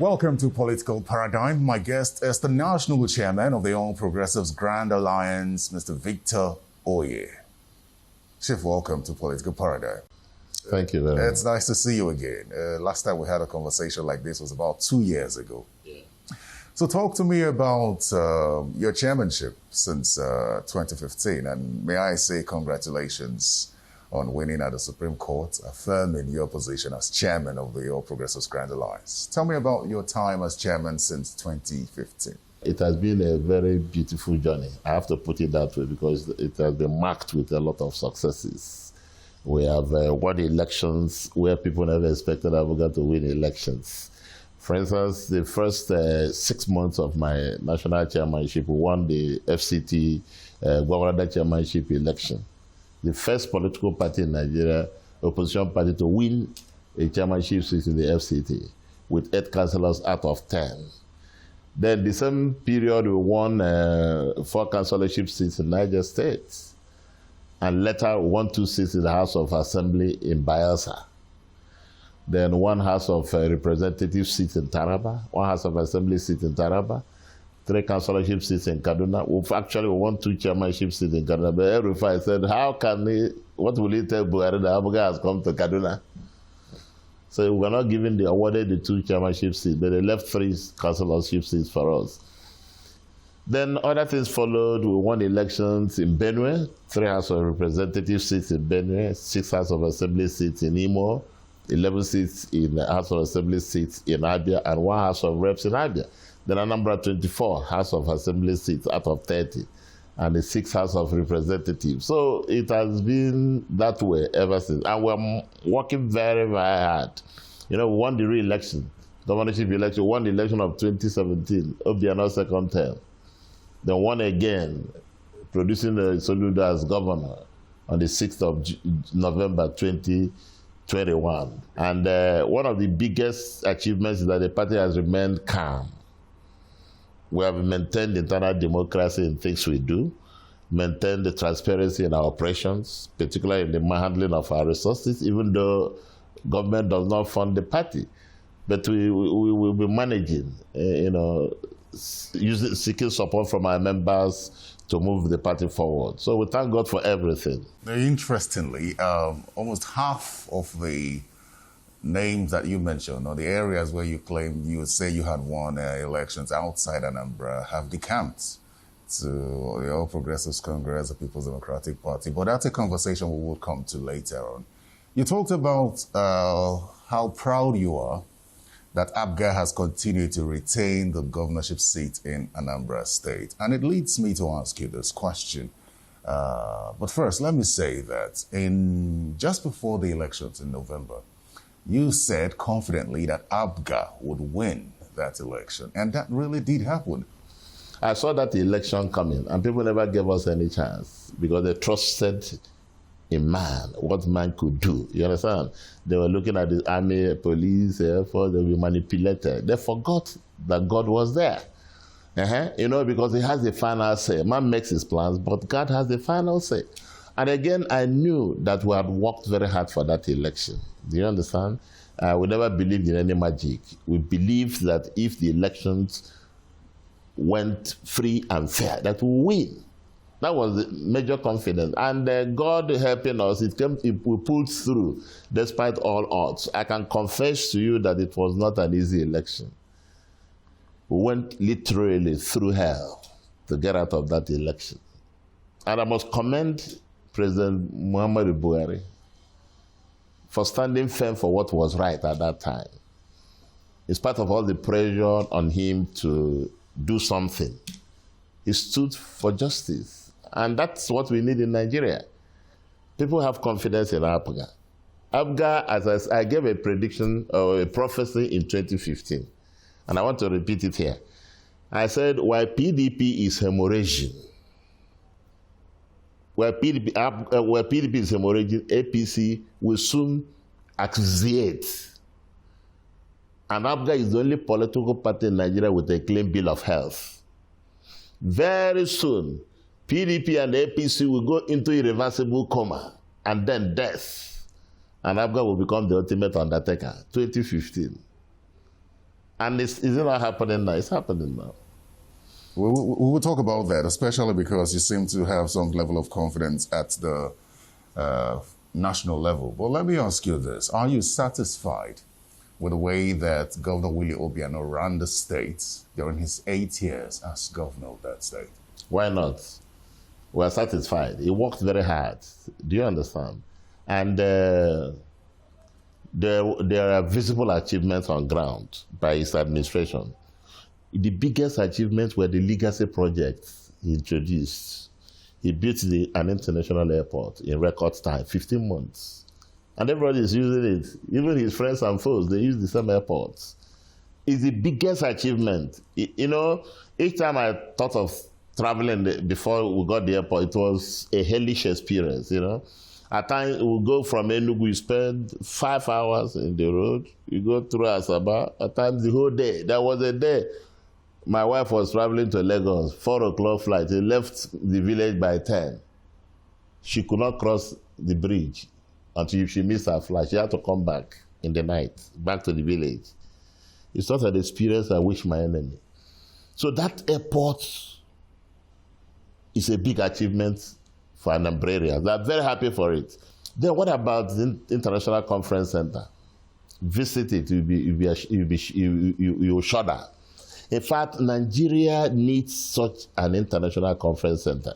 Welcome to Political Paradigm. My guest is the National Chairman of the All Progressives Grand Alliance, Mr. Victor Oye. Chief, welcome to Political Paradigm. Thank you very much. It's nice to see you again. Last time we had a conversation like this was about 2 years ago. Yeah. So talk to me about your chairmanship since 2015, and may I say congratulations on winning at the Supreme Court, affirming your position as chairman of the All Progressives Grand Alliance. Tell me about your time as chairman since 2015. It has been a very beautiful journey. I have to put it that way because it has been marked with a lot of successes. We have won elections where people never expected Abuja to win elections. For instance, the first 6 months of my national chairmanship, we won the FCT governor chairmanship election. The first political party in Nigeria, opposition party, to win a chairmanship seat in the FCT with 8 councillors out of 10. Then the same period, we won 4 councillorship seats in Niger State. And later, we won 2 seats in the House of Assembly in Bayelsa. Then 1 House of Representative seat in Taraba, 1 House of Assembly seat in Taraba, 3 councillorship seats in Kaduna. We've actually won 2 chairmanship seats in Kaduna. But Erufai said, how can he, what will he tell Buhari that Abuja has come to Kaduna? So we were not given awarded the 2 chairmanship seats, but they left 3 councillorship seats for us. Then other things followed. We won elections in Benue, 3 House of Representative seats in Benue, 6 House of Assembly seats in Imo, 11 seats in the House of Assembly seats in Abia, and 1 House of Reps in Abia. Then Anambra 24 House of Assembly seats out of 30, and the 6 House of Representatives. So it has been that way ever since. And we're working very, very hard. You know, we won the re-election, governorship election, won the election of 2017, Obiano second term. Then won again, producing Soludo as governor on the 6th of November 2021. And one of the biggest achievements is that the party has remained calm. We have maintained internal democracy in things we do, maintained the transparency in our operations, particularly in the handling of our resources, even though government does not fund the party. But we will be managing, seeking support from our members to move the party forward. So we thank God for everything. Very interestingly, almost half of the names that you mentioned, or the areas where you claim you would say you had won elections outside Anambra, have decamped to the All Progressives Congress, the People's Democratic Party. But that's a conversation we will come to later on. You talked about how proud you are that APGA has continued to retain the governorship seat in Anambra State. And it leads me to ask you this question. But first, let me say that just before the elections in November, you said confidently that APGA would win that election, and that really did happen. I saw that election coming, and people never gave us any chance because they trusted in man, what man could do. You understand? They were looking at the army, police, air force, they were manipulated. They forgot that God was there. Because he has the final say. Man makes his plans, but God has the final say. And again, I knew that we had worked very hard for that election. Do you understand? We never believed in any magic. We believed that if the elections went free and fair, that we win. That was the major confidence. And God helping us, we pulled through despite all odds. I can confess to you that it was not an easy election. We went literally through hell to get out of that election. And I must commend President Muhammadu Buhari for standing firm for what was right at that time. In spite of all the pressure on him to do something, he stood for justice. And that's what we need in Nigeria. People have confidence in APGA. APGA, as I gave a prediction or a prophecy in 2015, and I want to repeat it here. I said, while PDP is hemorrhaging, where PDP is hemorrhaging, APC will soon asphyxiate. And APGA is the only political party in Nigeria with a clean bill of health. Very soon, PDP and APC will go into irreversible coma and then death. And APGA will become the ultimate undertaker. 2015. And is it not happening now? It's happening now. We will talk about that, especially because you seem to have some level of confidence at the national level. But let me ask you this. Are you satisfied with the way that Governor Willie Obiano ran the state during his 8 years as governor of that state? Why not? We are satisfied. He worked very hard. Do you understand? And there are visible achievements on ground by his administration. The biggest achievements were the legacy projects he introduced. He built an international airport in record time, 15 months. And everybody is using it. Even his friends and foes, they use the same airports. It's the biggest achievement. You know, each time I thought of traveling before we got the airport, it was a hellish experience, you know. At times, we go from Enugu, you spend 5 hours in the road. You go through Asaba, at times the whole day. There was a day my wife was traveling to Lagos, 4 o'clock flight. She left the village by 10. She could not cross the bridge until she missed her flight. She had to come back in the night, back to the village. It's not an experience I wish my enemy. So that airport is a big achievement for Anambra area. They're very happy for it. Then what about the International Conference Center? Visit it, you will shudder. In fact, Nigeria needs such an international conference center.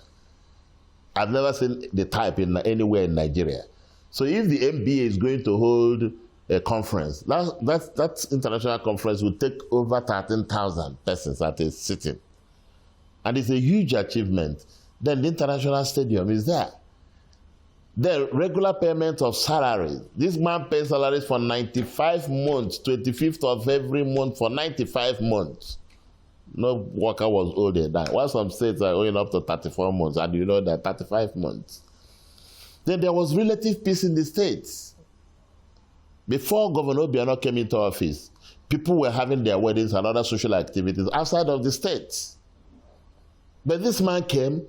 I've never seen the type anywhere in Nigeria. So if the NBA is going to hold a conference, that international conference will take over 13,000 persons at a sitting. And it's a huge achievement. Then the international stadium is there. The regular payment of salaries. This man pays salaries for 95 months, 25th of every month for 95 months. No worker was owed a dime. While some states are owing up to 34 months, and you know that 35 months. Then there was relative peace in the states. Before Governor Obiano came into office, people were having their weddings and other social activities outside of the states. But this man came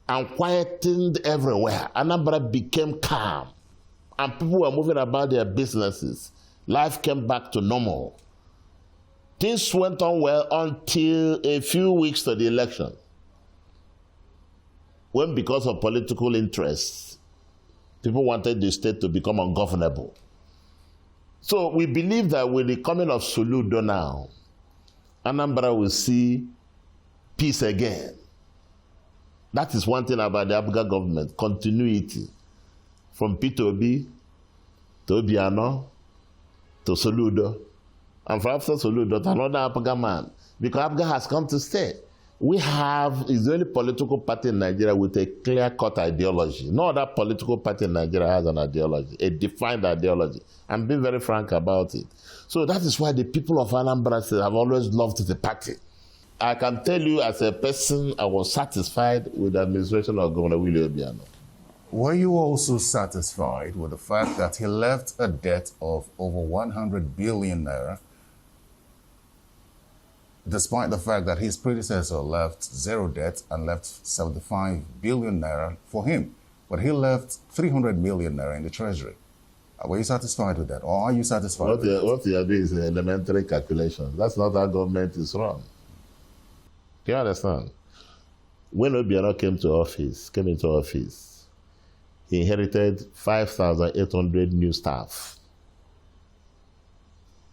and quietened everywhere. Anambra became calm. And people were moving about their businesses. Life came back to normal. Things went on well until a few weeks to the election, when because of political interests, people wanted the state to become ungovernable. So we believe that with the coming of Soludo now, Anambra will see peace again. That is one thing about the Abuja government, continuity. From P2B to Obiano to Soludo. And for after Soludo, to another Abuja man. Because Abuja has come to stay. Is the only political party in Nigeria with a clear-cut ideology. No other political party in Nigeria has an ideology, a defined ideology. I'm being very frank about it. So that is why the people of Anambra have always loved the party. I can tell you as a person, I was satisfied with the administration of Governor Willie Obiano. Were you also satisfied with the fact that he left a debt of over 100 billion naira, despite the fact that his predecessor left zero debt and left 75 billion naira for him? But he left 300 million naira in the treasury. Were you satisfied with that? Or are you satisfied with that? What you are doing is an elementary calculation. That's not how government is run. Do you understand? When Obiano came into office, he inherited 5,800 new staff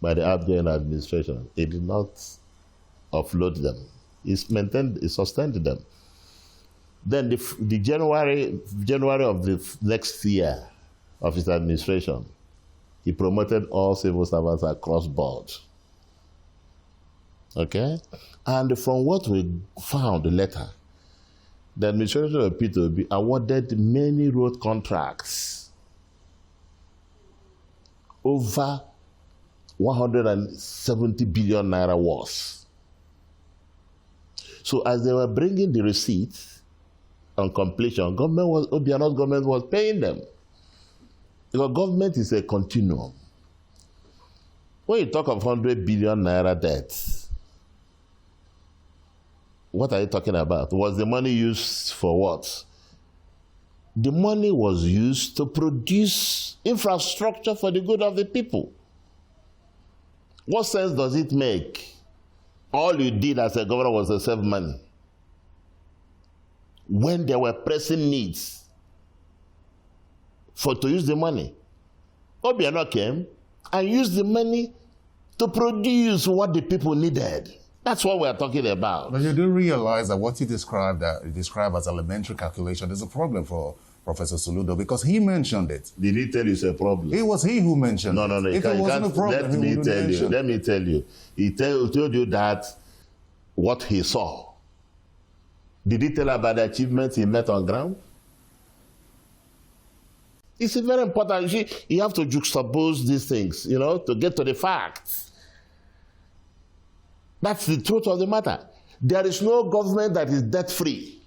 by the outgoing administration. He did not offload them. He sustained them. Then the January of the next year of his administration, he promoted all civil servants across board. Okay? And from what we found later, the administration of P2B awarded many road contracts, over 170 billion naira worth. So as they were bringing the receipts on completion, Obiano's government was paying them. Because government is a continuum. When you talk of 100 billion naira debts, what are you talking about? Was the money used for what? The money was used to produce infrastructure for the good of the people. What sense does it make? All you did as a governor was to save money. When there were pressing needs to use the money. Obiano came and used the money to produce what the people needed. That's what we're talking about. But you do realize that what you describe as elementary calculation is a problem for Professor Soludo, because he mentioned it. Did he tell you it's a problem? It was he who mentioned it. No. If it wasn't a problem, Let me tell you. He told you that what he saw. Did he tell about the achievements he met on ground? It's very important. You have to juxtapose these things, to get to the facts. That's the truth of the matter. There is no government that is debt-free.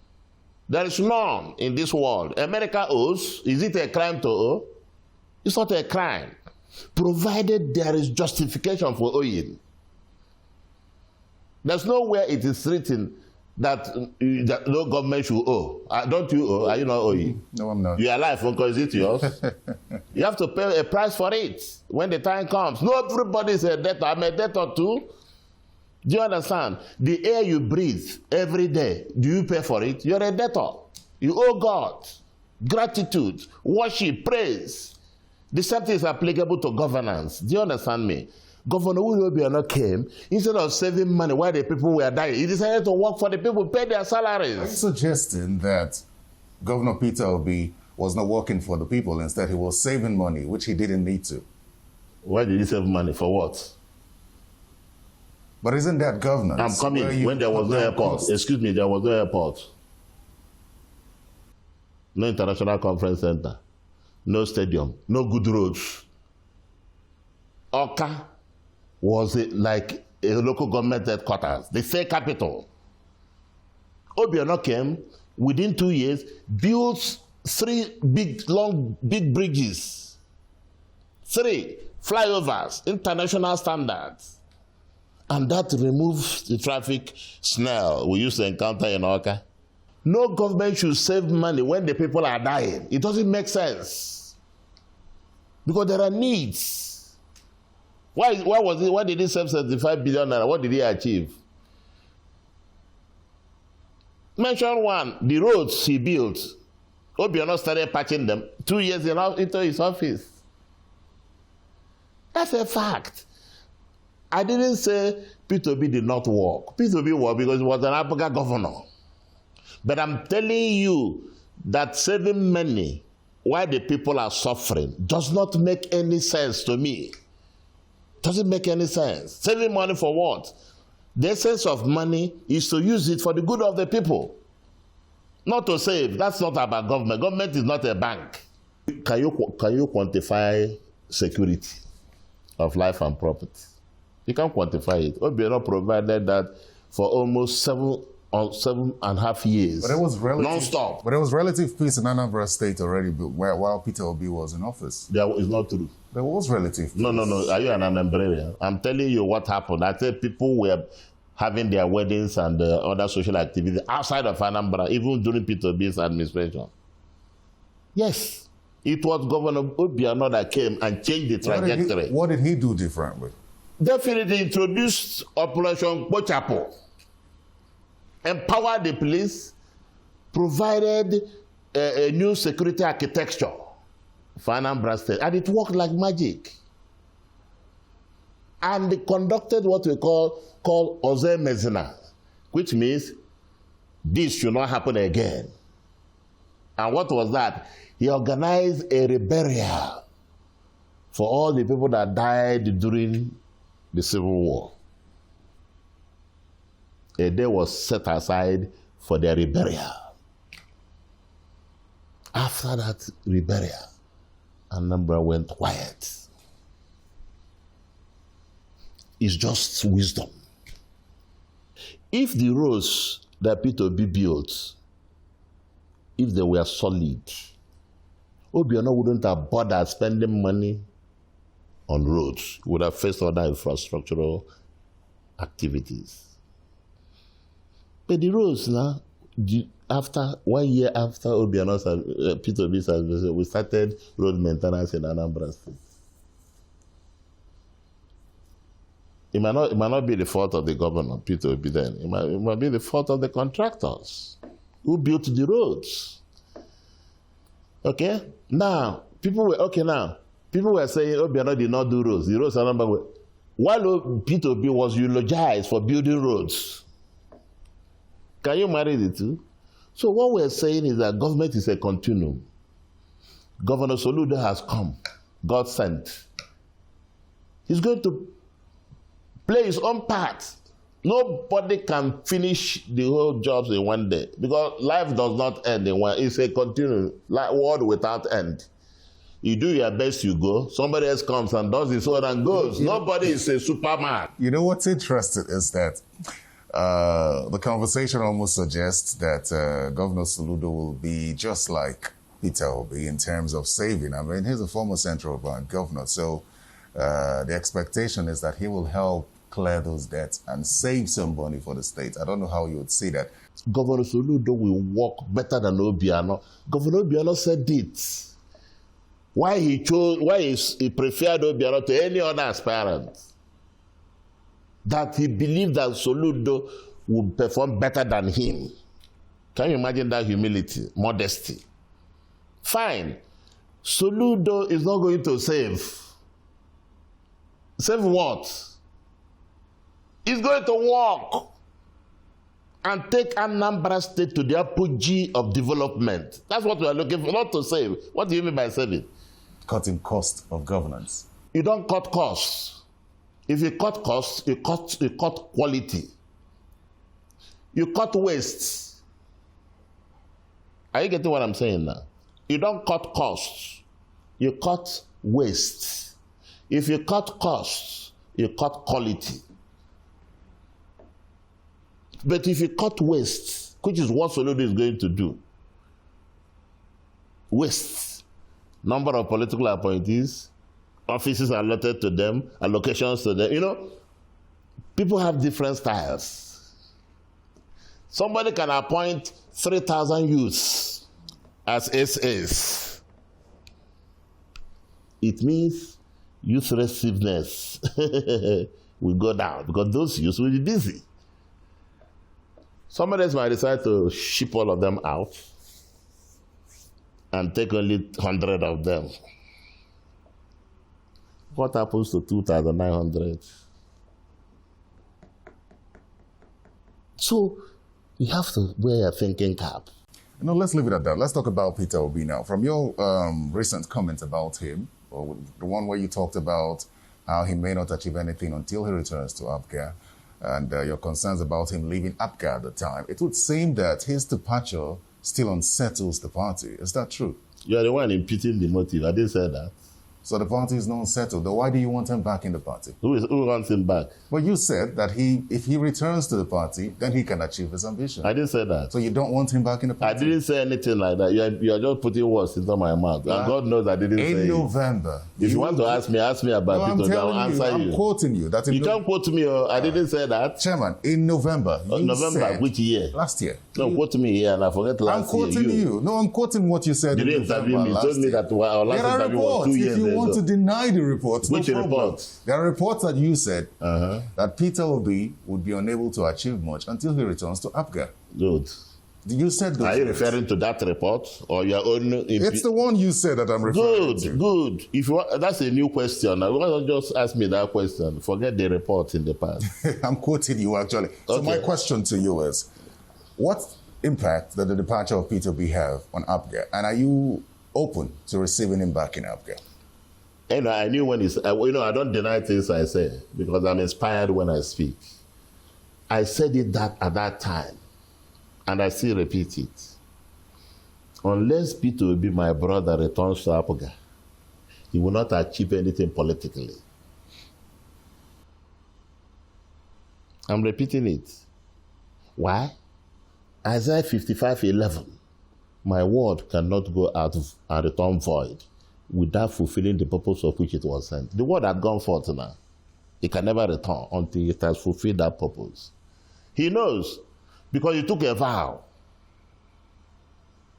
There is none in this world. America owes. Is it a crime to owe? It's not a crime, provided there is justification for owing. There's nowhere it is written that no government should owe. Don't you owe? Are you not owing? No, I'm not. You are alive, Uncle. Is it yours? You have to pay a price for it when the time comes. Not everybody is a debtor. I'm a debtor too. Do you understand? The air you breathe every day, do you pay for it? You're a debtor. You owe God gratitude, worship, praise. The same thing is applicable to governance. Do you understand me? Governor Obiano came, instead of saving money while the people were dying, he decided to work for the people, pay their salaries. Are you suggesting that Governor Peter Obi was not working for the people, instead he was saving money, which he didn't need to? Why did he save money? For what? But isn't that governance? I'm coming. When there was no airport. Excuse me, there was no airport. No international conference center. No stadium. No good roads. Oka was like a local government headquarters, the state capital. Obiano came, within 2 years, built 3 big bridges, 3 flyovers, international standards. And that removes the traffic snarl we used to encounter in Oka. No government should save money when the people are dying. It doesn't make sense. Because there are needs. Why did he save 75 billion naira? What did he achieve? Mention one, the roads he built. Obiano started patching them 2 years into his office. That's a fact. I didn't say Peter Obi did not work. Peter Obi worked because he was an Abuja governor. But I'm telling you that saving money while the people are suffering does not make any sense to me. Doesn't make any sense. Saving money for what? The essence of money is to use it for the good of the people. Not to save. That's not about government. Government is not a bank. Can you quantify security of life and property? You can't quantify it. Obiano provided that for almost 7.5 years. But it was relative, non-stop. But it was relative peace in Anambra State already while Peter Obi was in office. That is not true. There was relative peace. No. Are you an Anambrarian? I'm telling you what happened. I said people were having their weddings and other social activities outside of Anambra, even during Peter Obi's administration. Yes. It was Governor Obiano that came and changed the trajectory. What did he do differently? Definitely introduced Operation Pochapo, empowered the police, provided a new security architecture for Anambra State, and it worked like magic. And they conducted what we call Oze Mezina, which means this should not happen again. And what was that? He organized a reburial for all the people that died during the Civil War. A day was set aside for their reburial. After that reburial, Anambra went quiet. It's just wisdom. If the roads that Peter Obi built, if they were solid, Obiano wouldn't have bothered spending money on roads. He would have faced other infrastructural activities. But the roads now, after 1 year after Peter Obi's administration, we started road maintenance in Anambra State. It might not be the fault of the governor, Peter Obi then. It might be the fault of the contractors who built the roads. Okay? Now, people were saying Obiano did not do roads. The roads are not. While Peter Obi was eulogized for building roads. Can you marry the two? So what we're saying is that government is a continuum. Governor Soludo has come. God sent. He's going to play his own part. Nobody can finish the whole jobs in one day because life does not end in one. It's a continuum, like world without end. You do your best, you go. Somebody else comes and does his own and goes. Nobody is a Superman. You know what's interesting is that the conversation almost suggests that Governor Soludo will be just like Peter Obi in terms of saving. I mean, he's a former central bank governor, so the expectation is that he will help clear those debts and save some money for the state. I don't know how you would see that. Governor Soludo will work better than Obiano. Governor Obiano said it. Why he preferred Obiano to any other aspirant? That he believed that Soludo would perform better than him. Can you imagine that humility, modesty? Fine. Soludo is not going to save. Save what? He's going to walk and take Anambra State to the apogee of development. That's what we are looking for, not to save. What do you mean by saving? Cutting cost of governance. You don't cut costs. If you cut costs, you cut quality. You cut waste. Are you getting what I'm saying now? You don't cut costs. You cut waste. If you cut costs, you cut quality. But if you cut waste, which is what Soludo is going to do, waste, number of political appointees, offices allotted to them, allocations to them, you know, people have different styles. Somebody can appoint 3,000 youths as SAs. It means youth restiveness will go down because those youths will be busy. Somebody else might decide to ship all of them out and take only 100 of them. What happens to 2,900? So you have to wear a thinking cap. No, let's leave it at that. Let's talk about Peter Obi now. From your recent comments about him, or the one where you talked about how he may not achieve anything until he returns to APGA, and your concerns about him leaving APGA at the time, it would seem that his departure still unsettles the party. Is that true? You are the one imputing the motive. I didn't say that. So the party is not settled. Then why do you want him back in the party? Who wants him back? Well, you said that if he returns to the party, then he can achieve his ambition. I didn't say that. So you don't want him back in the party? I didn't say anything like that. You are just putting words into my mouth. And God knows I didn't say it. In November. If you want to ask me about Peter, I'll answer you. I'm quoting you. That you can't quote me. I didn't say that. Chairman, in November. November, which year? Last year. No, quote me here and I forget last year. I'm quoting you. No, I'm quoting what you said. You didn't interview me. You told me that our last interview was 2 years ago. If you want to deny the reports, which reports? There are reports that you said that Peter Obi would be unable to achieve much until he returns to APGA. Good. You said those. Are you referring to that report or your own? It's the one you said that I'm referring to. Good. If you want, that's a new question. I want to just ask me that question. Forget the reports in the past. I'm quoting you actually. So my question to you is, what impact did the departure of Peter Obi have on APGA, and are you open to receiving him back in APGA? And I knew when I don't deny things I say because I'm inspired when I speak. I said it at that time, and I still repeat it. Unless Peter Obi, my brother, returns to APGA, he will not achieve anything politically. I'm repeating it. Why? Isaiah 55:11. My word cannot go out and return void without fulfilling the purpose of which it was sent. The word had gone forth now. It can never return until it has fulfilled that purpose. He knows because he took a vow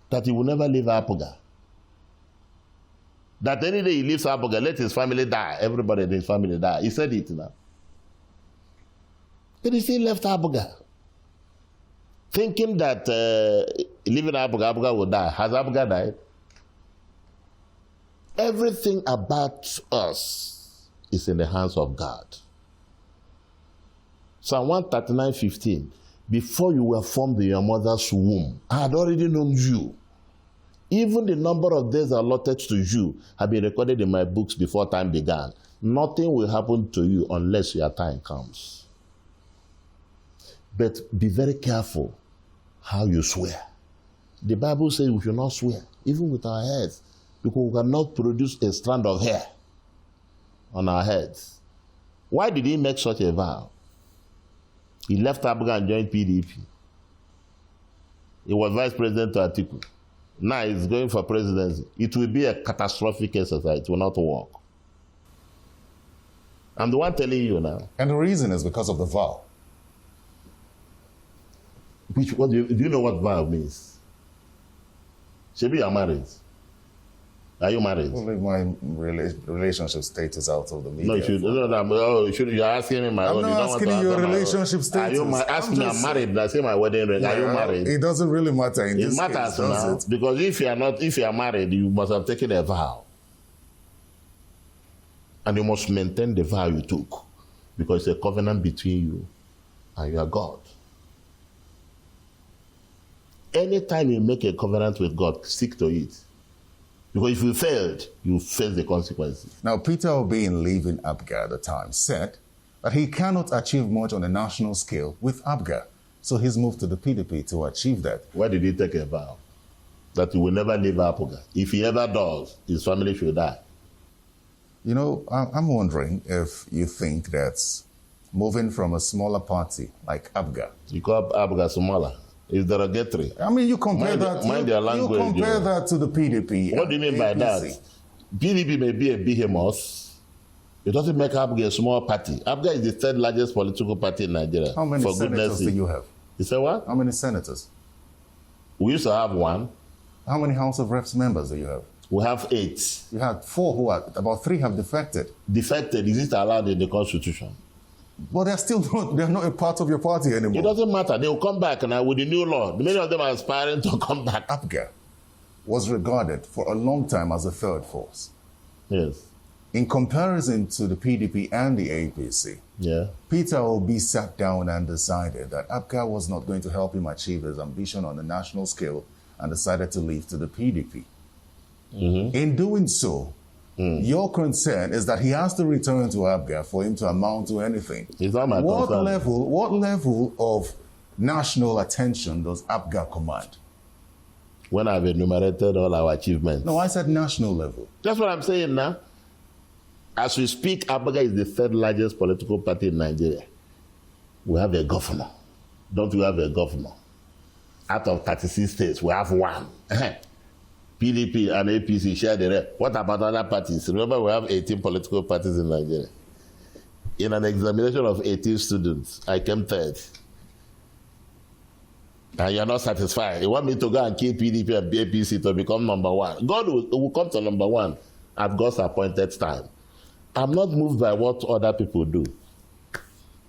that he will never leave APGA. That any day he leaves APGA, let his family die. Everybody in his family die. He said it now. But he still left Abuga, thinking that leaving Abuga will die. Has Abuga died? Everything about us is in the hands of God. Psalm 139:15. Before you were formed in your mother's womb, I had already known you. Even the number of days allotted to you have been recorded in my books before time began. Nothing will happen to you unless your time comes. But be very careful how you swear. The Bible says we should not swear, even with our heads, because we cannot produce a strand of hair on our heads. Why did he make such a vow? He left Abuga and joined PDP. He was vice president to Atiku. Now he's going for presidency. It will be a catastrophic exercise. It will not work. I'm the one telling you now. And the reason is because of the vow. Do you know what vow means? Shebi, you are married. Are you married? We'll leave my relationship status out of the media. You're asking me my I'm own. not asking you your relationship status. Asking me, I'm married. I say my wedding ring. Yeah, are you married? It doesn't really matter in this case. It matters now. It? Because if you are married, you must have taken a vow. And you must maintain the vow you took. Because it's a covenant between you and your God. Anytime you make a covenant with God, stick to it. Because if you failed, you face the consequences. Now, Peter Obi, in leaving Abuga at the time, said that he cannot achieve much on a national scale with Abuga. So he's moved to the PDP to achieve that. Why did he take a vow? That he will never leave Abuga. If he ever does, his family should die. You know, I'm wondering if you think that moving from a smaller party like Abuga. You call Abuga smaller. Is derogatory. I mean, you compare that to the PDP. What do you mean by that? PDP may be a behemoth. It doesn't make Abuga a small party. Abuga is the third largest political party in Nigeria. How many senators do you have? You say what? How many senators? We used to have one. How many House of Reps members do you have? We have 8. You had 4 who are, about 3 have defected. Defected, is it allowed in the Constitution? But they're not a part of your party anymore. It doesn't matter. They will come back now with the new law. Many of them are aspiring to come back. Abuga was regarded for a long time as a third force. Yes. In comparison to the PDP and the APC, Peter Obi sat down and decided that Abuga was not going to help him achieve his ambition on a national scale and decided to leave to the PDP. Mm-hmm. In doing so, your concern is that he has to return to Abuga for him to amount to anything. It's not my concern. What level of national attention does Abuga command? When I've enumerated all our achievements. No, I said national level. That's what I'm saying now. As we speak, Abuga is the third largest political party in Nigeria. We have a governor. Don't we have a governor? Out of 36 states, we have one. PDP and APC share the rest. What about other parties? Remember, we have 18 political parties in Nigeria. In an examination of 18 students, I came third. And you're not satisfied. You want me to go and kill PDP and APC to become number one. God will come to number one at God's appointed time. I'm not moved by what other people do.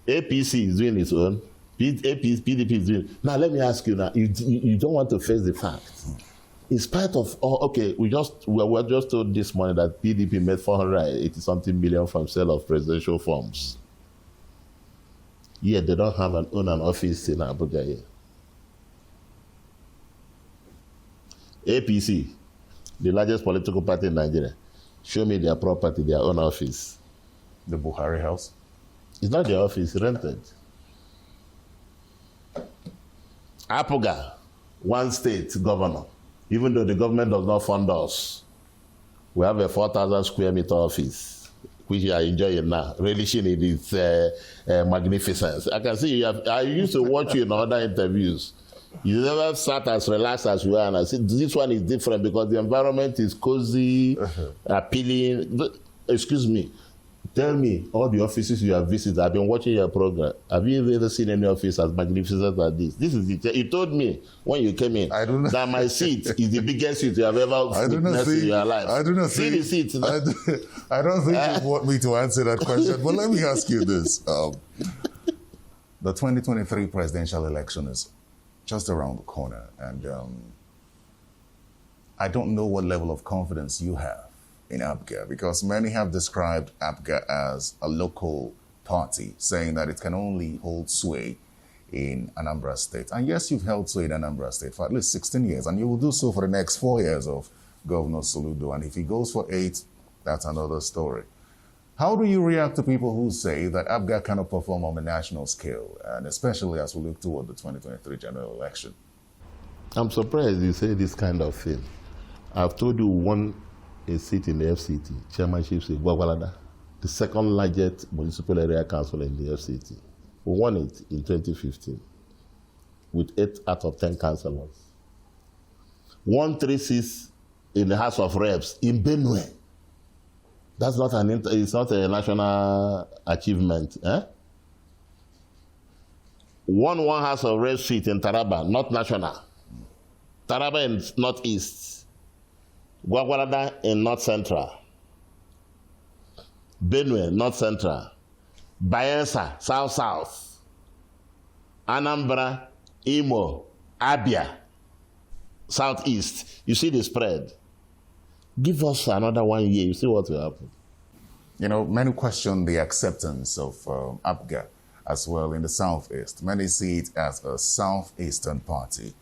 APC is doing its own. PDP is doing. Now, let me ask you now. You don't want to face the facts. In spite of we were just told this morning that PDP made 480-something million from sale of presidential forms. Yet they don't have an office in Abuja here. APC, the largest political party in Nigeria, show me their property, their own office. The Buhari house? It's not their office, it's rented. Abuga, one state governor. Even though the government does not fund us, we have a 4,000 square meter office, which you are enjoying now, relishing in its magnificence. I can see I used to watch you in other interviews. You never sat as relaxed as you are, and I said, this one is different because the environment is cozy, appealing. Excuse me. Tell me, all the offices you have visited, I've been watching your program. Have you ever seen any office as magnificent as this? This is it. You told me when you came in that my seat is the biggest seat you have ever witnessed in your life. I do not see the seat. I don't think you want me to answer that question, but let me ask you this. The 2023 presidential election is just around the corner, and I don't know what level of confidence you have in APGA, because many have described APGA as a local party, saying that it can only hold sway in Anambra State. And yes, you've held sway in Anambra State for at least 16 years, and you will do so for the next 4 years of Governor Soludo. And if he goes for 8, that's another story. How do you react to people who say that APGA cannot perform on a national scale, and especially as we look toward the 2023 general election? I'm surprised you say this kind of thing. I've told you won a seat in the FCT, chairmanship in Gwagwalada, the second largest municipal area council in the FCT. We won it in 2015 with 8 out of 10 councillors. Won 3 seats in the House of Reps in Benue. That's not it's not a national achievement. Eh? Won 1 House of Reps seat in Taraba, not national. Taraba in Northeast. Gwagwalada in North Central. Benue, North Central. Bayelsa, South. Anambra, Imo, Abia, Southeast. You see the spread. Give us another 1 year, you see what will happen. You know, many question the acceptance of APGA as well in the Southeast. Many see it as a Southeastern party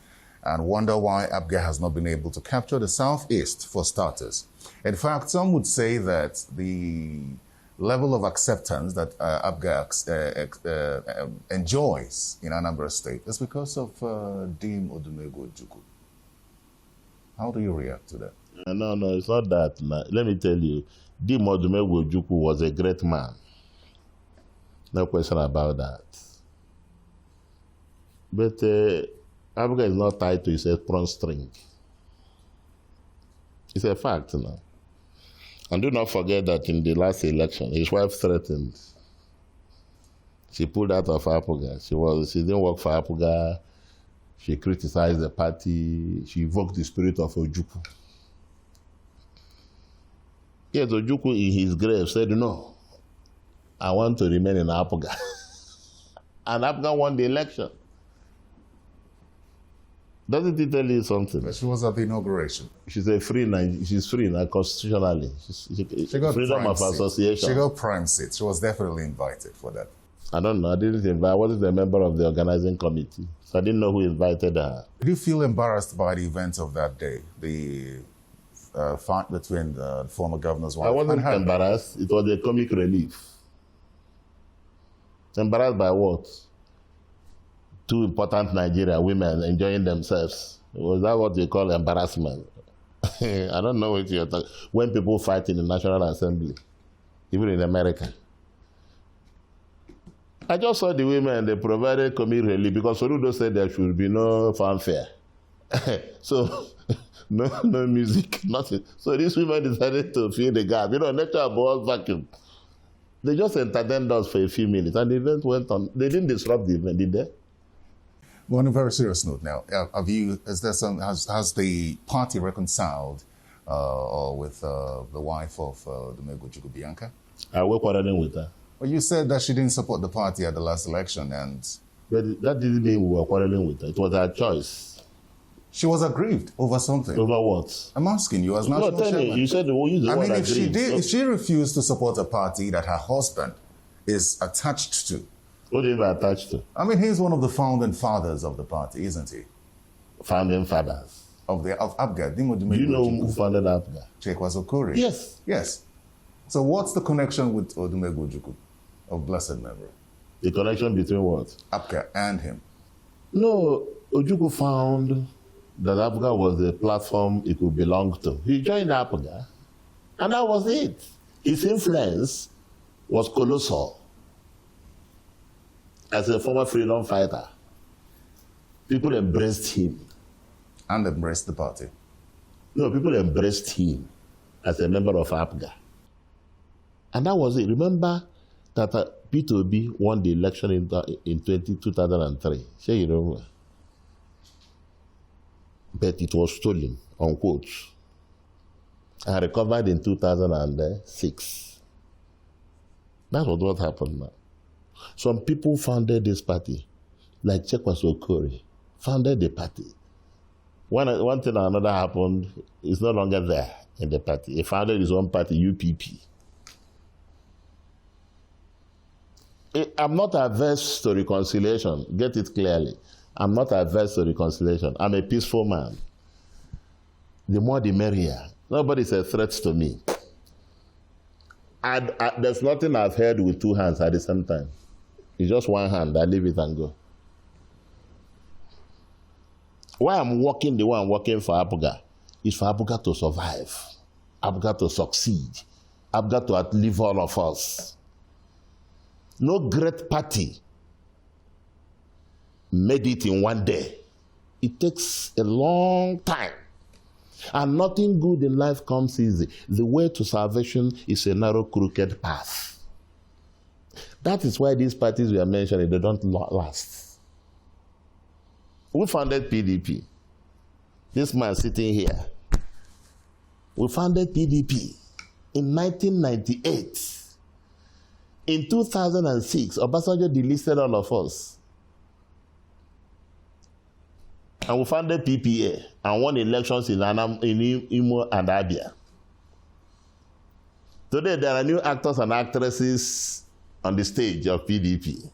and wonder why APGA has not been able to capture the Southeast for starters. In fact, some would say that the level of acceptance that APGA enjoys in Anambra State is because of Dim Odumegwu Ojukwu. How do you react to that? No, it's not that. Let me tell you, Dim Odumegwu Ojukwu was a great man. No question about that. But APGA is not tied to his apron string. It's a fact now. And do not forget that in the last election, his wife threatened. She pulled out of APGA. She didn't work for APGA. She criticized the party. She evoked the spirit of Ojukwu. Yes, Ojukwu in his grave said, no, I want to remain in APGA. And APGA won the election. Doesn't it tell you something? But she was at the inauguration. She's free now constitutionally. She got freedom of association. She got prime seat. She was definitely invited for that. I don't know. I didn't invite. I wasn't a member of the organizing committee, so I didn't know who invited her. Did you feel embarrassed by the events of that day? The fight between the former governor's wife? I wasn't embarrassed. It was a comic relief. Embarrassed by what? 2 important Nigerian women enjoying themselves. Was that what you call embarrassment? I don't know what you're talking. When people fight in the National Assembly, even in America. I just saw the women, they provided comic relief because Soludo said there should be no fanfare. So, no music, nothing. So these women decided to fill the gap. You know, nature abhors vacuum. They just entertained us for a few minutes and the event went on. They didn't disrupt the event, did they? Well, on a very serious note now, has the party reconciled with the wife of Odumegwu Ojukwu, Bianca? I work quarreling with her. Well, you said that she didn't support the party at the last election, but that didn't mean we were quarreling with her. It was her choice. She was aggrieved over something. Over what? I'm asking you as national chairman. You said we'll use the word aggrieved. If she refused to support a party that her husband is attached to. What is he attached to? I mean, he's one of the founding fathers of the party, isn't he? Founding fathers? Of APGA. Do you know who founded APGA? Chekwas Okori. Yes. Yes. So what's the connection with Odumegwu Ojukwu of blessed memory? The connection between what? APGA and him. No, Ojukwu found that APGA was the platform he could belong to. He joined APGA, and that was it. His influence was colossal. As a former freedom fighter, people embraced him. And embraced the party. No, people embraced him as a member of APGA. And that was it. Remember that P2B won the election in 2003. Sure, you know. But it was stolen, unquote. And recovered in 2006. That was what happened now. Some people founded this party, like Chekwas Okori, founded the party. One thing or another happened, he's no longer there in the party. He founded his own party, UPP. I'm not averse to reconciliation. Get it clearly. I'm not averse to reconciliation. I'm a peaceful man. The more the merrier. Nobody's a threat to me. There's nothing I've heard with two hands at the same time. It's just one hand. I leave it and go. Why I'm working the way I'm working for APGA is for APGA to survive, APGA to succeed, APGA to outlive all of us. No great party made it in one day. It takes a long time. And nothing good in life comes easy. The way to salvation is a narrow, crooked path. That is why these parties we are mentioning, they don't last. We founded PDP. This man sitting here. We founded PDP in 1998. In 2006, Obasanjo delisted all of us. And we founded PPA and won elections in Imo and Abia. Today, there are new actors and actresses on the stage of PDP.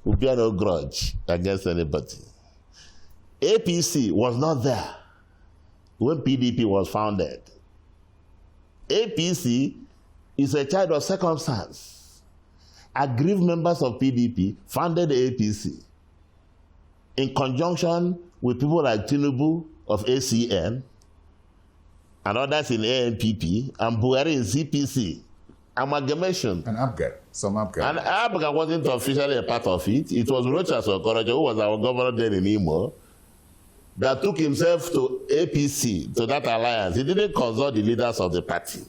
We bear no grudge against anybody. APC was not there when PDP was founded. APC is a child of circumstance. Aggrieved members of PDP founded APC in conjunction with people like Tinubu of ACN and others in ANPP and Buhari in CPC. Amalgamation. And APGA, some APGA. And APGA wasn't officially a part of it. It was Rochas Okorocha, who was our governor then in Imo, that took himself to APC, to that alliance. He didn't consult the leaders of the party.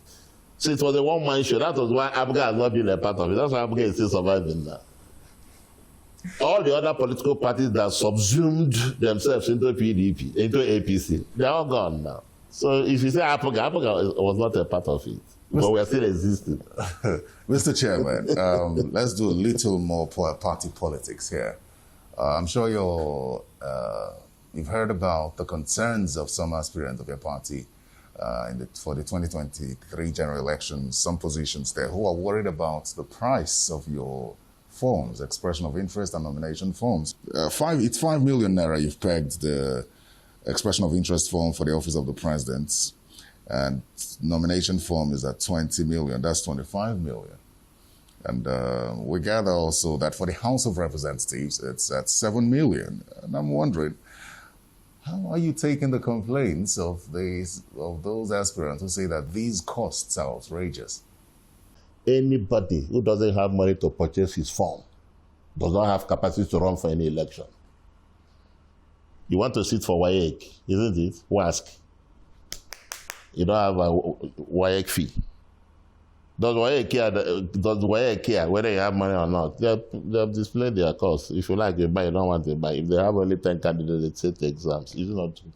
So it was a one-man show. That was why APGA has not been a part of it. That's why APGA is still surviving now. All the other political parties that subsumed themselves into PDP, into APC, they're all gone now. So if you say APGA was not a part of it. But we are still existing. Mr. Chairman, let's do a little more party politics here. I'm sure you've heard about the concerns of some aspirants of your party for the 2023 general elections, some positions there, who are worried about the price of your forms, expression of interest and nomination forms. It's 5 million naira you've pegged the expression of interest form for the office of the president. And nomination form is at 20 million. That's 25 million. And we gather also that for the House of Representatives, it's at 7 million. And I'm wondering, how are you taking the complaints of those aspirants who say that these costs are outrageous? Anybody who doesn't have money to purchase his form does not have capacity to run for any election. You want to sit for WAEC, isn't it? WASC. You don't have a WAEC fee. Does WAEC care whether you have money or not? They have displayed their cost. If you like, you buy. You don't want to buy. If they have only 10 candidates, they take the exams. Is it not true?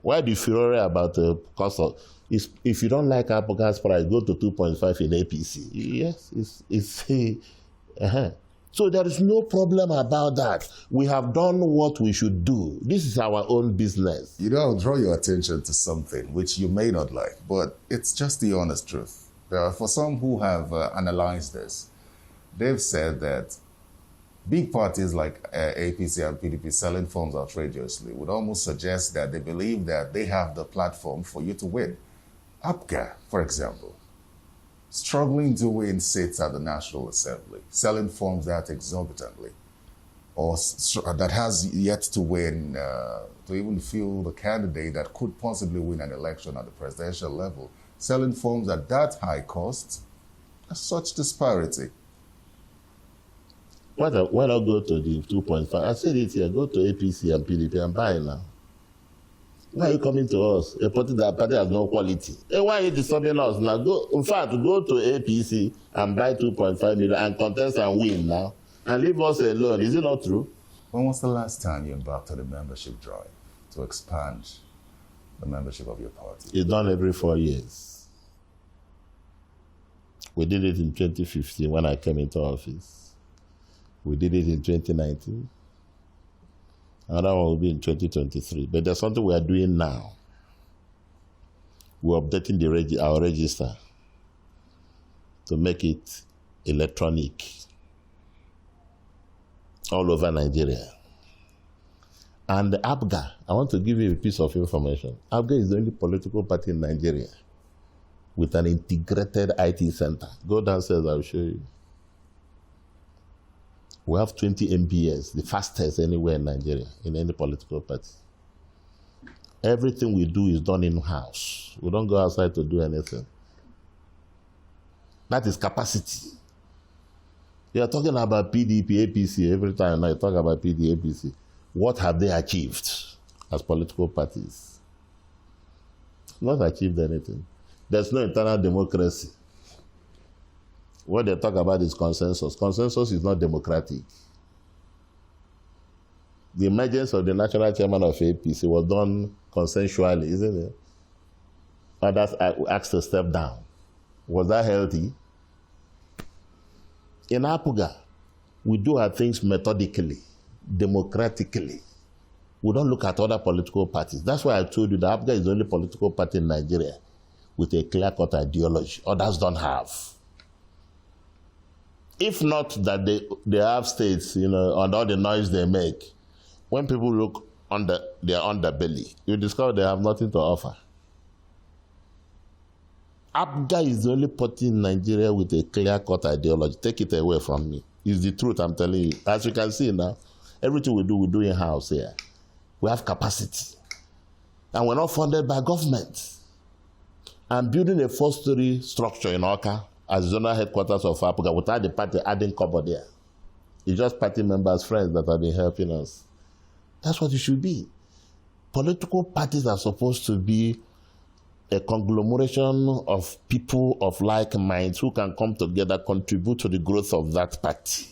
Why do you furor about the cost of? If you don't like Apple gas price, go to 2.5 in APC. Yes, So there is no problem about that. We have done what we should do. This is our own business. You know, I'll draw your attention to something which you may not like, but it's just the honest truth. For some who have analyzed this, they've said that big parties like APC and PDP selling forms outrageously would almost suggest that they believe that they have the platform for you to win. APGA, for example, struggling to win seats at the National Assembly, selling forms that exorbitantly, or that has yet to win, to even field the candidate that could possibly win an election at the presidential level, selling forms at that high cost, such disparity. Why not go to the 2.5? I said it here, go to APC and PDP and buy now. Why are you coming to us? A party that has no quality. Why are you disturbing us now? In fact, go to APC and buy 2.5 million and contest and win now. And leave us alone. Is it not true? When was the last time you embarked on a membership drive to expand the membership of your party? It's done every 4 years. We did it in 2015 when I came into office. We did it in 2019. Another one will be in 2023. But there's something we are doing now. We're updating our register to make it electronic all over Nigeria. And the ABGA, I want to give you a piece of information. ABGA is the only political party in Nigeria with an integrated IT center. Go downstairs, I'll show you. We have 20 MPS, the fastest anywhere in Nigeria, in any political party. Everything we do is done in-house. We don't go outside to do anything. That is capacity. You are talking about PDP, APC every time. I talk about PDP, APC. What have they achieved as political parties? Not achieved anything. There's no internal democracy. What they talk about is consensus. Consensus is not democratic. The emergence of the national chairman of APC was done consensually, isn't it? Others asked to step down. Was that healthy? In APGA, we do our things methodically, democratically. We don't look at other political parties. That's why I told you that APGA is the only political party in Nigeria with a clear-cut ideology. Others don't have. If not that they have states, and all the noise they make, when people look under their underbelly, you discover they have nothing to offer. APGA is the only party in Nigeria with a clear-cut ideology. Take it away from me. It's the truth, I'm telling you. As you can see now, everything we do in-house here. We have capacity. And we're not funded by government. I'm building a 4-story structure in Oka as zonal headquarters of APGA without the party adding cover there. It's just party members, friends that have been helping us. That's what it should be. Political parties are supposed to be a conglomeration of people of like minds who can come together, contribute to the growth of that party,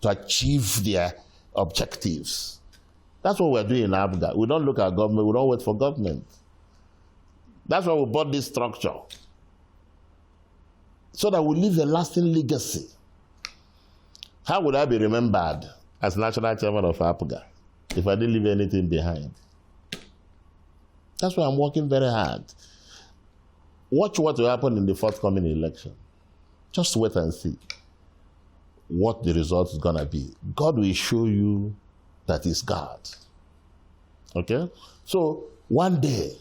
to achieve their objectives. That's what we're doing in APGA. We don't look at government, we don't wait for government. That's why we bought this structure, so that we leave a lasting legacy. How would I be remembered as national chairman of APGA if I didn't leave anything behind? That's why I'm working very hard. Watch what will happen in the forthcoming election. Just wait and see what the result is going to be. God will show you that He's God. Okay? So one day,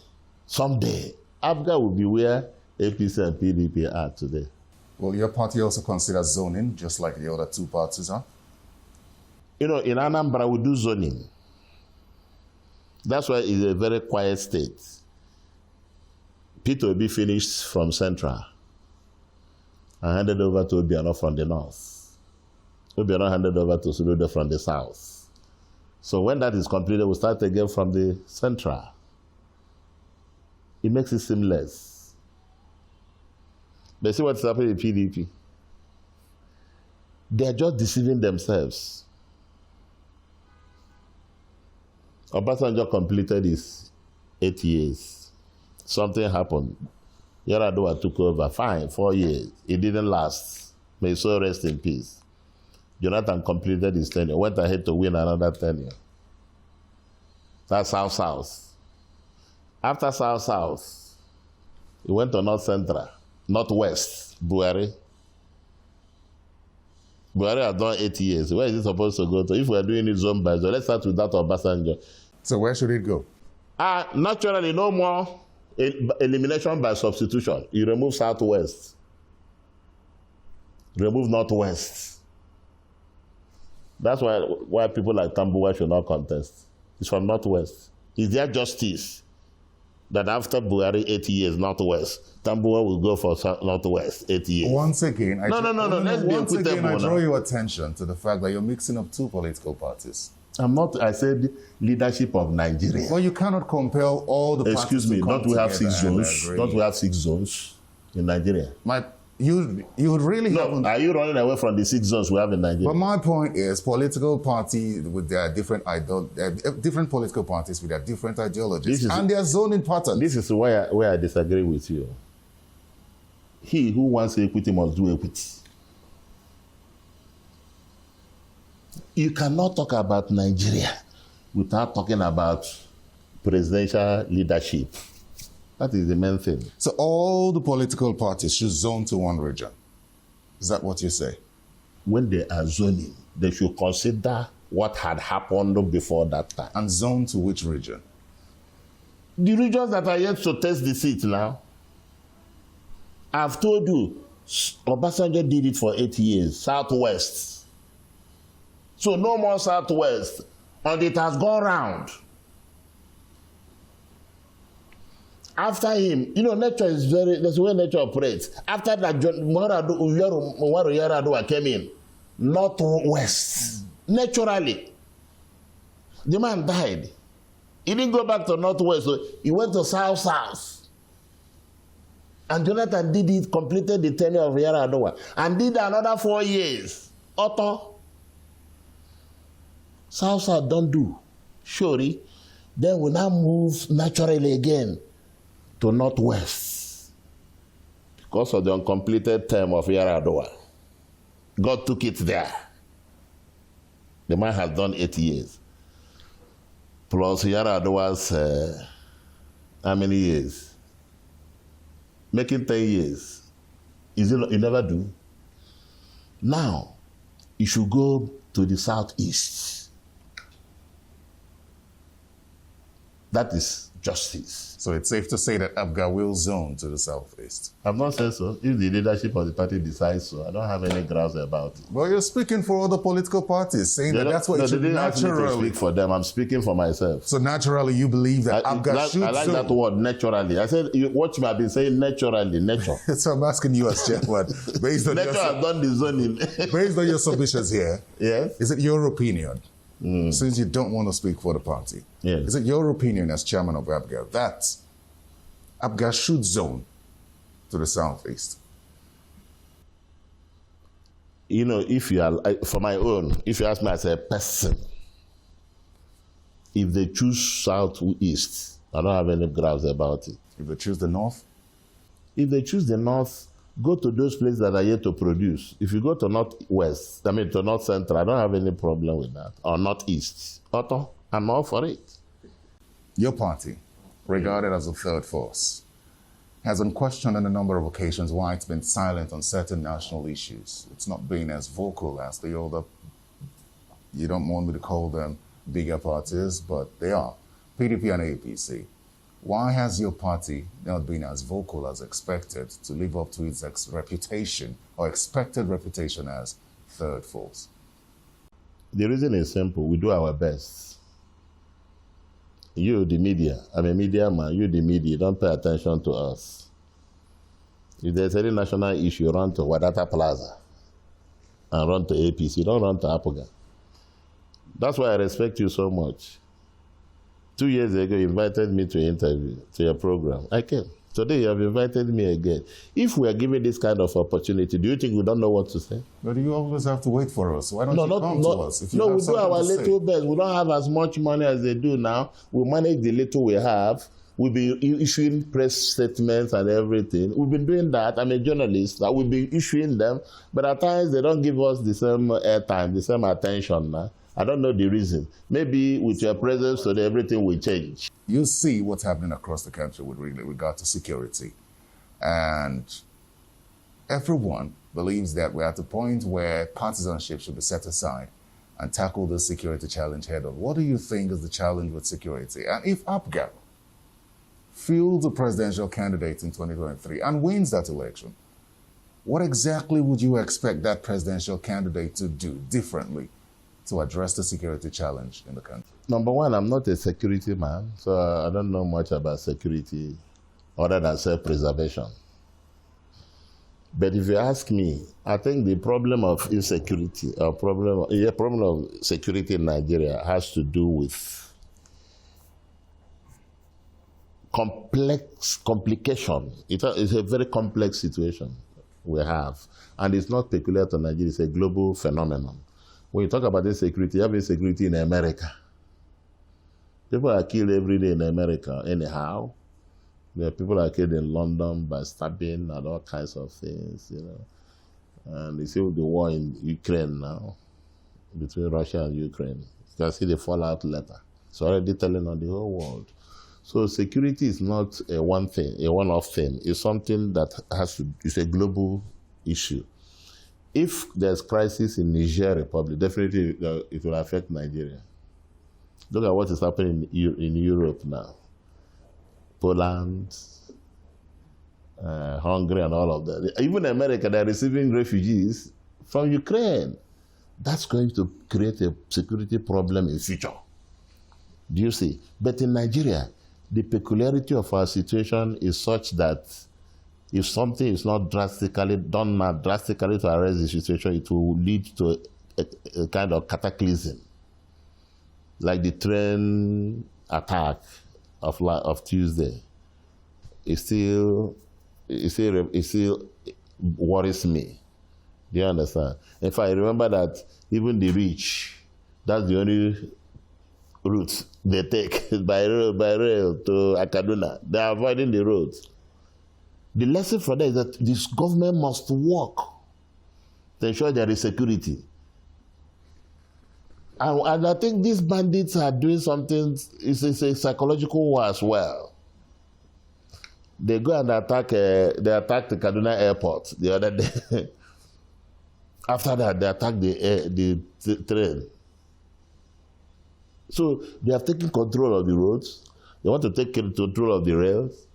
someday, APGA will be where APC and PDP are today. Well, your party also considers zoning, just like the other two parties are? In Anambra, we do zoning. That's why it's a very quiet state. Peter will be finished from Central and handed over to Obiano from the north. Obiano handed over to Suludo from the south. So when that is completed, we'll start again from the Central. It makes it seamless. But see what's happening in PDP. They are just deceiving themselves. Obasanjo completed his 8 years. Something happened. Yar'Adua took over. Fine, 4 years. It didn't last. May his soul rest in peace. Jonathan completed his tenure. Went ahead to win another tenure. That's South-South. After South-South, he went to North Central. Northwest, Buhari. Buhari has done 8 years. Where is it supposed to go to? If we're doing it zone by zone, let's start with that of Obasanjo. So where should it go? Naturally, no more elimination by substitution. You remove Southwest. Remove Northwest. That's why people like Tambuwa should not contest. It's from Northwest. Is there justice that after Buhari 8 years Northwest, Tambuwa will go for Northwest 8 years? Once again, I draw your attention to the fact that you're mixing up two political parties. I said leadership of Nigeria. Well, you cannot compel all the parties. Excuse me, don't we have 6 zones? Don't we have 6 zones in Nigeria? You would really haven't. Are you running away from the 6 zones we have in Nigeria? But my point is, political parties with their different political parties with their different ideologies and their zoning patterns. This is where I disagree with you. he who wants equity must do equity. You cannot talk about Nigeria without talking about presidential leadership. That is the main thing. So all the political parties should zone to one region. Is that what you say? When they are zoning, they should consider what had happened before that time. And zone to which region? The regions that are yet to test the seat now. I've told you, Obasanjo did it for 8 years, Southwest. So no more Southwest, and it has gone round. After him, nature is that's the way nature operates. After that, Umaru Yar'Adua came in, Northwest, naturally. The man died. He didn't go back to Northwest, so he went to South. And Jonathan did it, completed the tenure of Yar'Adua, and did another 4 years. Otto. South don't do. Surely, then we now move naturally again to Northwest because of the uncompleted term of Yar'Adua. God took it there. The man has done 8 years. Plus Yar'Adua's, how many years? Making 10 years. You never do. Now, you should go to the southeast. That is justice. So it's safe to say that APGA will zone to the southeast. I've not said so. If the leadership of the party decides so, I don't have any grounds about it. Well, you're speaking for other political parties, saying that's what it should naturally. To speak for them. I'm speaking for myself. So naturally, you believe that APGA should zone. I like that word, naturally. I said, what you have been saying, naturally, nature. So I'm asking you as chairman, based on nature has done the zoning. Based on your submissions here, yes, is it your opinion? Since you don't want to speak for the party, yes, is it your opinion as chairman of APGA that APGA should zone to the southeast? If you are, for my own, if you ask me as a person, if they choose southeast, I don't have any grounds about it. If they choose the north? If they choose the north, go to those places that are yet to produce. If you go to northwest, to north central, I don't have any problem with that. Or northeast. Otto, I'm all for it. Your party, regarded as a third force, has unquestioned on a number of occasions why it's been silent on certain national issues. It's not been as vocal as the older, you don't want me to call them bigger parties, but they are, PDP and APC. Why has your party not been as vocal as expected to live up to its reputation or expected reputation as third force? The reason is simple. We do our best. You, the media, I'm a media man. You, the media, don't pay attention to us. If there's any national issue, run to Wadata Plaza and run to APC. Don't run to APGA. That's why I respect you so much. 2 years ago, you invited me to an interview, to your program. I came. Today, you have invited me again. If we are given this kind of opportunity, do you think we don't know what to say? But you always have to wait for us. Why don't you come to us? If you no, have we do our little say. best. We don't have as much money as they do now. We manage the little we have. We've been issuing press statements and everything. We've been doing that. I'm a journalist. We've been issuing them. But at times, they don't give us the same airtime, the same attention now. I don't know the reason. Maybe with your presence today, everything will change. You see what's happening across the country with regard to security. And everyone believes that we're at the point where partisanship should be set aside and tackle the security challenge head on. What do you think is the challenge with security? And if APGA fields a presidential candidate in 2023 and wins that election, what exactly would you expect that presidential candidate to do differently to address the security challenge in the country? Number one, I'm not a security man, so I don't know much about security other than self-preservation. But if you ask me, I think the problem of insecurity, problem of security in Nigeria has to do with complication. It's a very complex situation we have. And it's not peculiar to Nigeria, it's a global phenomenon. When you talk about insecurity, you have insecurity in America. People are killed every day in America anyhow. There are people that are killed in London by stabbing and all kinds of things, you know. And you see with the war in Ukraine now, between Russia and Ukraine, you can see the fallout later. It's already telling on the whole world. So security is not a one-off thing. It's something that it's a global issue. If there's crisis in Niger Republic, definitely it will affect Nigeria. Look at what is happening in Europe now. Poland, Hungary, and all of that. Even America, they're receiving refugees from Ukraine. That's going to create a security problem in future. Do you see? But in Nigeria, the peculiarity of our situation is such that if something is not drastically done now, drastically to arrest the situation, it will lead to a kind of cataclysm. Like the train attack of Tuesday. It still worries me. Do you understand? If I remember that even the rich, that's the only route they take by rail to Kaduna. They are avoiding the roads. The lesson for that is that this government must work to ensure there is security. And I think these bandits are doing something, it's a psychological war as well. They go and attacked the Kaduna airport the other day. After that, they attacked the train. So they have taken control of the roads. They want to take control of the rails,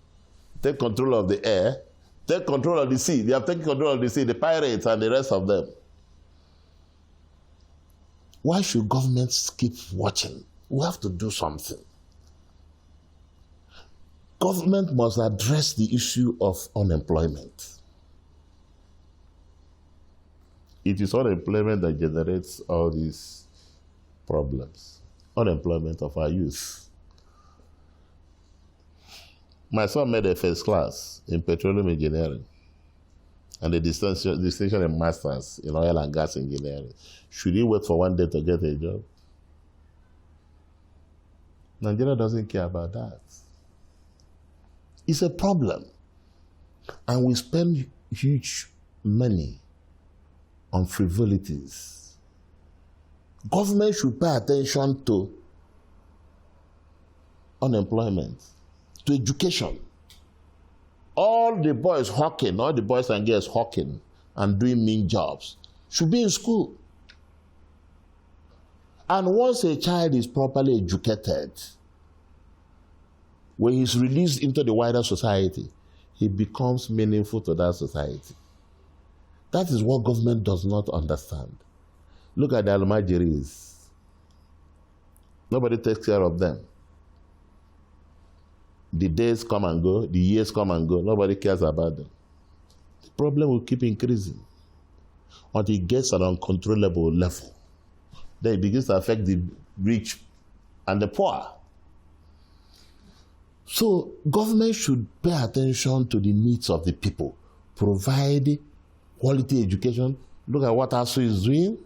take control of the air, take control of the sea. They have taken control of the sea, the pirates and the rest of them. Why should governments keep watching? We have to do something. Government must address the issue of unemployment. It is unemployment that generates all these problems. Unemployment of our youth. My son made a first class in petroleum engineering and a distinction in masters in oil and gas engineering. Should he wait for one day to get a job? Nigeria doesn't care about that. It's a problem. And we spend huge money on frivolities. Government should pay attention to unemployment, to education. All the boys hawking, all the boys and girls hawking and doing mean jobs should be in school. And once a child is properly educated, when he's released into the wider society, he becomes meaningful to that society. That is what government does not understand. Look at the Almajiris. Nobody takes care of them. The days come and go, the years come and go, nobody cares about them. The problem will keep increasing until it gets at an uncontrollable level. Then it begins to affect the rich and the poor. So government should pay attention to the needs of the people, provide quality education. Look at what ASUU is doing.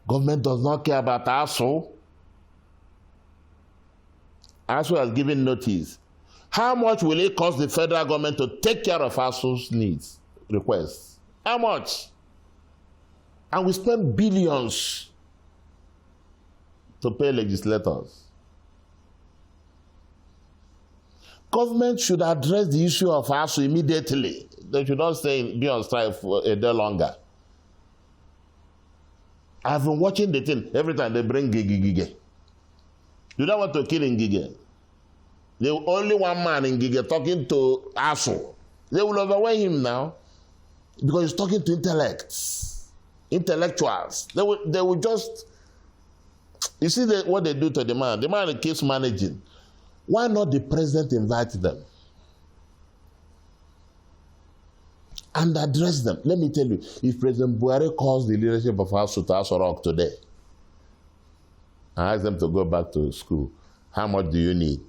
Government does not care about ASUU. ASUU has given notice. How much will it cost the federal government to take care of ASUU's needs, requests? How much? And we spend billions to pay legislators. Government should address the issue of ASUU immediately. They should not be on strike for a day longer. I've been watching the thing every time they bring Gige. You don't want to kill Ngige. There's only one man in Gige talking to ASUU. They will overwhelm him now because he's talking to intellectuals. They will just, you see what they do to the man. The man keeps managing. Why not the president invite them and address them? Let me tell you, if President Buhari calls the leadership of ASUU to Aso Rock today and asks them to go back to school, how much do you need?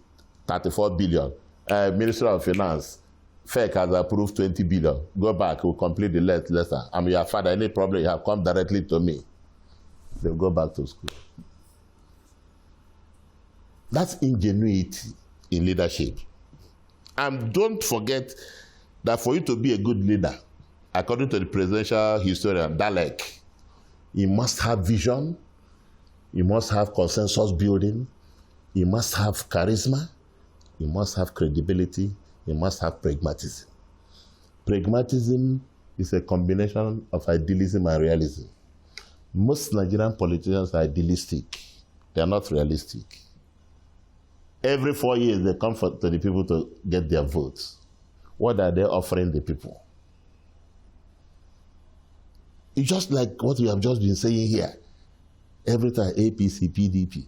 34 billion. Minister of Finance, FEC has approved 20 billion. Go back, we'll complete the letter. I'm your father, any problem you have, come directly to me. They'll go back to school. That's ingenuity in leadership. And don't forget that for you to be a good leader, according to the presidential historian Dalek, you must have vision, you must have consensus building, you must have charisma, you must have credibility, you must have pragmatism. Pragmatism is a combination of idealism and realism. Most Nigerian politicians are idealistic. They are not realistic. Every 4 years, they come to the people to get their votes. What are they offering the people? It's just like what we have just been saying here. Every time, APC, PDP,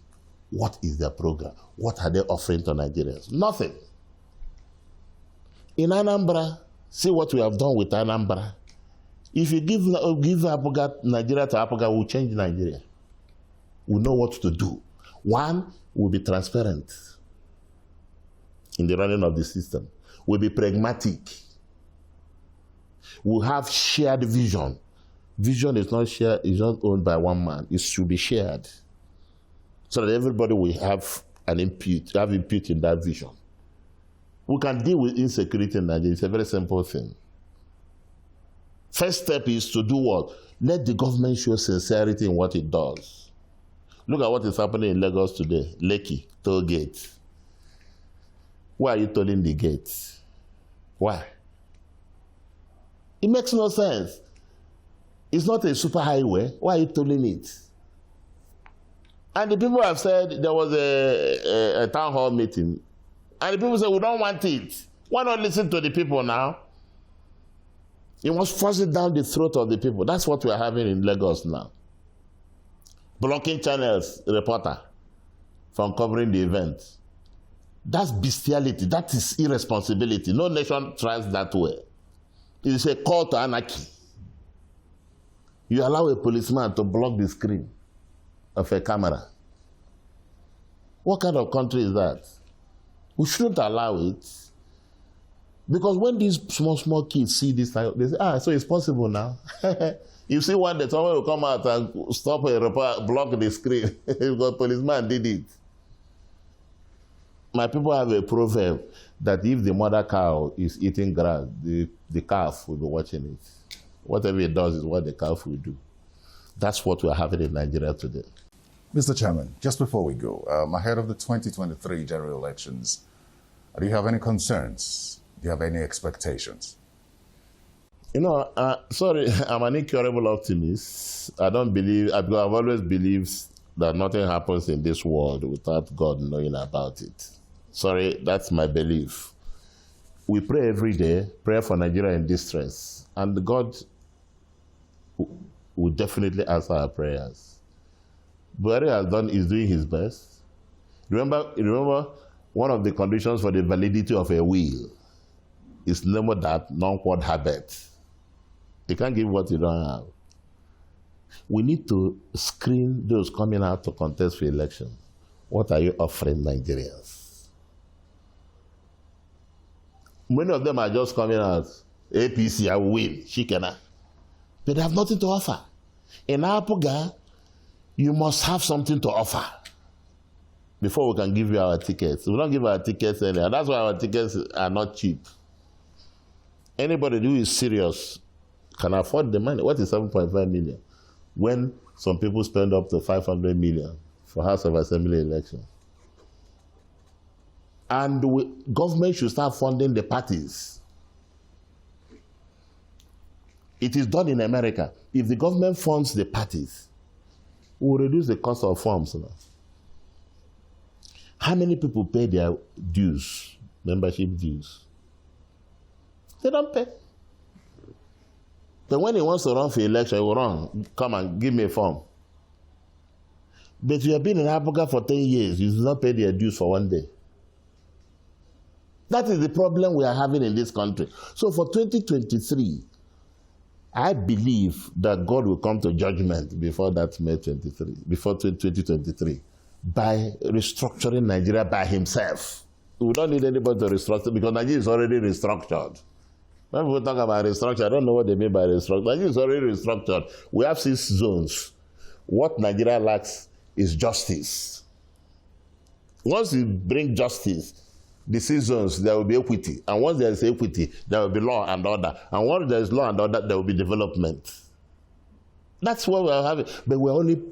what is their program? What are they offering to Nigerians? Nothing. In Anambra, see what we have done with Anambra. If you give Nigeria to Apoga, we'll change Nigeria. We know what to do. One, we'll be transparent in the running of the system. We'll be pragmatic. We'll have shared vision. Vision is not shared, it's not owned by one man. It should be shared. So that everybody will have input in that vision. We can deal with insecurity in Nigeria. It's a very simple thing. First step is to do what? Let the government show sincerity in what it does. Look at what is happening in Lagos today. Lekki, toll gate. Why are you tolling the gates? Why? It makes no sense. It's not a super highway. Why are you tolling it? And the people have said there was a town hall meeting. And the people say, we don't want it. Why not listen to the people now? You must force it down the throat of the people. That's what we are having in Lagos now. Blocking channels, reporter, from covering the event. That's bestiality. That is irresponsibility. No nation tries that way. It is a call to anarchy. You allow a policeman to block the screen of a camera. What kind of country is that? We shouldn't allow it. Because when these small kids see this, they say, so it's possible now. You see one day, someone will come out and stop a reporter, block the screen, because policeman did it. My people have a proverb that if the mother cow is eating grass, the calf will be watching it. Whatever it does is what the calf will do. That's what we're having in Nigeria today. Mr. Chairman, just before we go, ahead of the 2023 general elections, do you have any concerns? Do you have any expectations? Sorry, I'm an incurable optimist. I've always believed that nothing happens in this world without God knowing about it. Sorry, that's my belief. We pray every day, pray for Nigeria in distress, and God will definitely answer our prayers. Buhari is doing his best. Remember, one of the conditions for the validity of a will is never that non-quod habet. You can't give what you don't have. We need to screen those coming out to contest for election. What are you offering Nigerians? Many of them are just coming out. APC, I will win. Shikena. But they have nothing to offer. In Apoga, you must have something to offer before we can give you our tickets. We don't give our tickets anywhere. That's why our tickets are not cheap. Anybody who is serious can afford the money. What is 7.5 million? When some people spend up to 500 million for House of Assembly election. And government should start funding the parties. It is done in America. If the government funds the parties, we will reduce the cost of forms. How many people pay their dues, membership dues? They don't pay. But when he wants to run for election, he will come and give me a form. But you have been in Africa for 10 years, you do not pay their dues for one day. That is the problem we are having in this country. So for 2023, I believe that God will come to judgment before that May 23, before 2023, by restructuring Nigeria by himself. We don't need anybody to restructure because Nigeria is already restructured. When people talk about restructure, I don't know what they mean by restructure. Nigeria is already restructured. We have 6 zones. What Nigeria lacks is justice. Once you bring justice, decisions, there will be equity. And once there is equity, there will be law and order. And once there is law and order, there will be development. That's what we're having. But we're only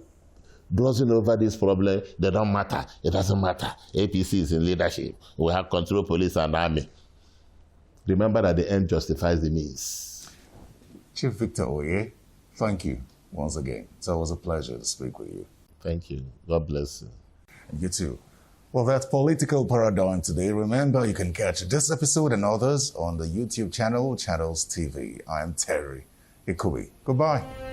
glossing over this problem. They don't matter. It doesn't matter. APC is in leadership. We have control police and army. Remember that the end justifies the means. Chief Victor Oye, thank you once again. It's always a pleasure to speak with you. Thank you. God bless you. And you too. Well, that's Political Paradigm today. Remember, you can catch this episode and others on the YouTube channel, Channels TV. I am Terry Ikubi. Goodbye.